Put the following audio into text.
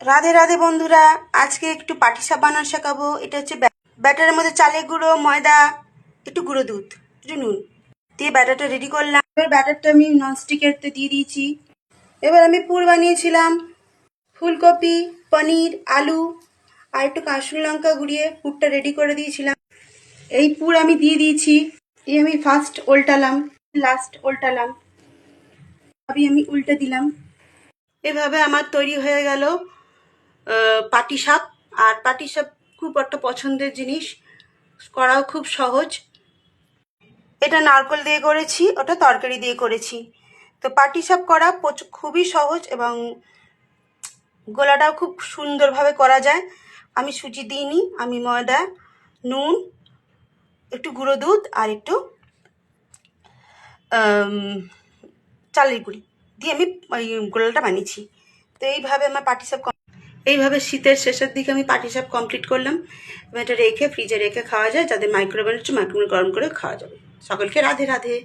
রাধে রাধে বন্ধুরা, আজকে একটু পাটিসাপ বানানো শেখাবো। এটা হচ্ছে ব্যাটারের মধ্যে চালের গুঁড়ো, ময়দা, একটু গুঁড়ো দুধ, একটু নুন দিয়ে ব্যাটারটা রেডি করলাম। এবার ব্যাটারটা আমি ননস্টিকেরতে দিয়ে দিয়েছি। এবার আমি পুর বানিয়েছিলাম ফুলকপি, পনির, আলু আর একটু কাশ্মীর লঙ্কা গুঁড়িয়ে পুরটা রেডি করে দিয়েছিলাম। এই পুর আমি দিয়ে দিয়েছি। এই আমি ফার্স্ট উল্টালাম, লাস্ট উল্টালাম, আমি উল্টে দিলাম। এভাবে আমার তৈরি হয়ে গেল পাটিসাপ। আর পাটিসাপ খুব একটা পছন্দের জিনিস, করাও খুব সহজ। এটা নারকেল দিয়ে করেছি, ওটা তরকারি দিয়ে করেছি। তো পাটিসাপ করা খুবই সহজ এবং গোলাটাও খুব সুন্দরভাবে করা যায়। আমি সুজি দিইনি, আমি ময়দা, নুন, একটু গুঁড়ো দুধ আর একটু চালের গুঁড়ি দিয়ে আমি ওই গোলাটা বানিয়েছি। তো এইভাবে আমার পাটিসাপ, এইভাবে শীতের শেষের দিকে আমি পাটিসাপ কমপ্লিট করলাম। এটা রেখে ফ্রিজে রেখে খাওয়া যায়, যাদের মাইক্রোওভেন হচ্ছে মাইক্রোওভেন গরম করে খাওয়া যাবে। সকলকে রাধে রাধে।